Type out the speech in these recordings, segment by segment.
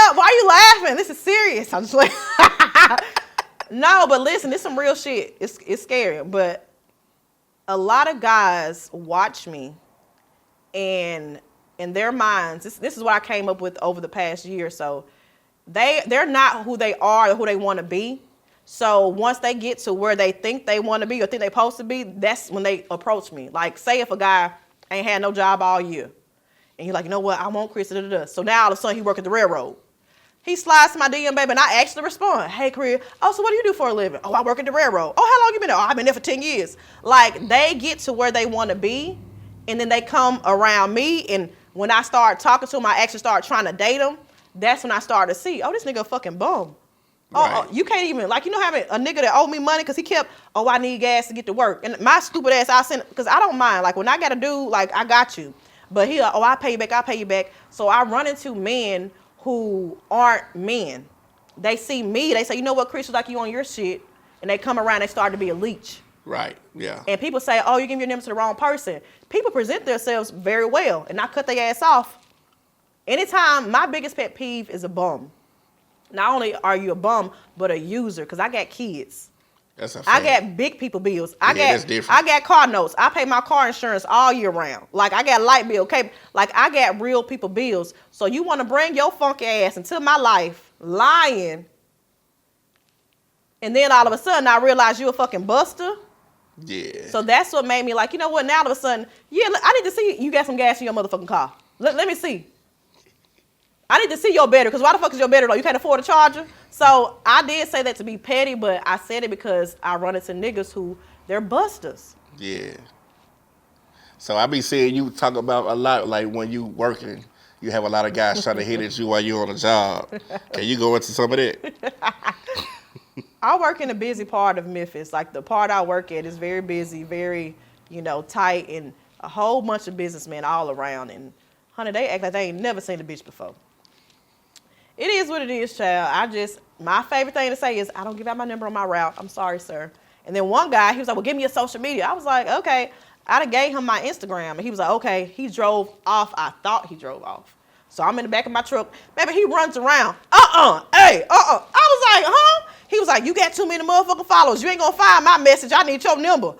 up? Why are you laughing? This is serious. I'm just like, no, but listen, this is some real shit. It's scary. But a lot of guys watch me, and in their minds, this is what I came up with over the past year or so. They're not who they are or who they want to be. So once they get to where they think they want to be or think they're supposed to be, that's when they approach me. Like, say if a guy ain't had no job all year, and you're like, you know what, I want Kris, So now all of a sudden he work at the railroad. He slides to my DM, baby, and I actually respond, hey, Kris, oh, so what do you do for a living? Oh, I work at the railroad. Oh, how long you been there? Oh, I've been there for 10 years. Like, they get to where they want to be, and then they come around me, and when I start talking to them, I actually start trying to date them. That's when I started to see, oh, this nigga a fucking bum. Right. Oh, you can't even, like, you know, having a nigga that owed me money because he kept, oh, I need gas to get to work. And my stupid ass, I sent, because I don't mind. Like, when I got to do, like, I got you. But he, oh, I pay you back. So I run into men who aren't men. They see me, they say, you know what, Kris, like you on your shit. And they come around, they start to be a leech. Right, yeah. And people say, oh, you give your number to the wrong person. People present themselves very well, and I cut their ass off. Anytime, my biggest pet peeve is a bum. Not only are you a bum, but a user, because I got kids. That's a fact. I got big people bills. That's different. I got car notes. I pay my car insurance all year round. Like, I got light bill, okay? Like, I got real people bills. So you want to bring your funky ass into my life, lying, and then all of a sudden I realize you a fucking buster? Yeah. So that's what made me like, you know what, now all of a sudden, yeah, I need to see you got some gas in your motherfucking car. Let me see. I need to see your battery, because why the fuck is your battery low? You can't afford a charger? So I did say that to be petty, but I said it because I run into niggas who, they're busters. Yeah. So I be seeing you talk about a lot, like when you working, you have a lot of guys trying to hit at you while you're on a job. Can you go into some of that? I work in a busy part of Memphis. Like, the part I work at is very busy, very, you know, tight, and a whole bunch of businessmen all around. And, honey, they act like they ain't never seen a bitch before. It is what it is, child. My favorite thing to say is, I don't give out my number on my route. I'm sorry, sir. And then one guy, he was like, well, give me your social media. I was like, okay. I done gave him my Instagram, and he was like, okay. He drove off. I thought he drove off. So I'm in the back of my truck. Baby, he runs around. Hey, I was like, huh? He was like, you got too many motherfucking followers. You ain't gonna find my message. I need your number.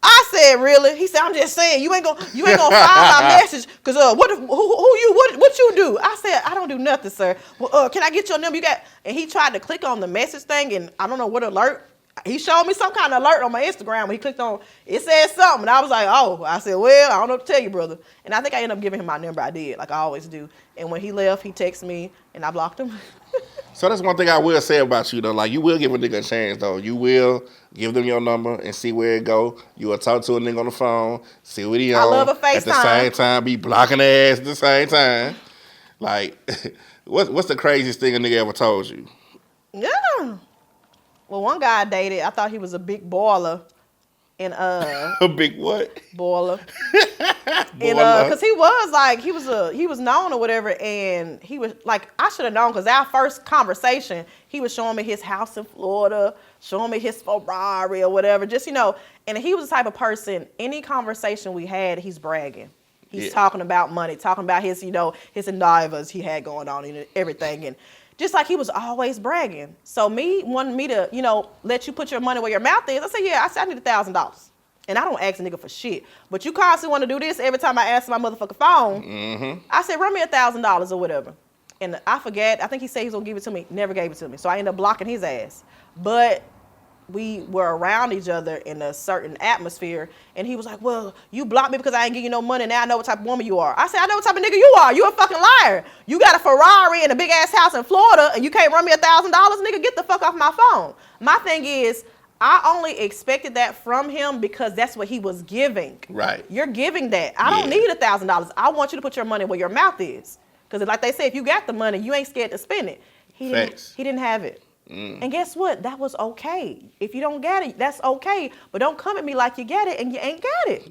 I said, really? He said, I'm just saying, you ain't gonna find my message, cause what you do? I said, I don't do nothing, sir. Well, can I get your number? And he tried to click on the message thing, and I don't know what alert. He showed me some kind of alert on my Instagram. When he clicked on, it said something, and I was like, oh. I said, well, I don't know what to tell you, brother. And I think I ended up giving him my number. I did, like I always do. And when he left, he texted me, and I blocked him. So that's one thing I will say about you, though. Like, you will give a nigga a chance, though. You will give them your number and see where it go. You will talk to a nigga on the phone, see what he on. I love a FaceTime. At the same time, be blocking their ass at the same time. Like, what's the craziest thing a nigga ever told you? Yeah. Well, one guy I dated, I thought he was a big baller. And a big what? Baller. And cause he was known or whatever, and he was like, I should have known, cause our first conversation, he was showing me his house in Florida, showing me his Ferrari or whatever, just, you know, and he was the type of person, any conversation we had, he's bragging. He's talking about money, talking about his, you know, his endeavors he had going on and everything, and just like he was always bragging. So me wanting me to, you know, let you put your money where your mouth is, I said, yeah, I need $1,000. And I don't ask a nigga for shit. But you constantly want to do this every time I answer my motherfucking phone. Mm-hmm. I said, run me $1,000 or whatever. And I forget, I think he said he's going to give it to me. Never gave it to me. So I ended up blocking his ass. But we were around each other in a certain atmosphere, and he was like, well, you blocked me because I ain't give you no money, now I know what type of woman you are. I said, I know what type of nigga you are. You a fucking liar. You got a Ferrari and a big ass house in Florida, and you can't run me $1,000? Nigga, get the fuck off my phone. My thing is, I only expected that from him because that's what he was giving. Right. You're giving that. I don't need $1,000. I want you to put your money where your mouth is. Because like they say, if you got the money, you ain't scared to spend it. He didn't have it. And guess what? That was okay. If you don't get it, that's okay. But don't come at me like you get it and you ain't got it.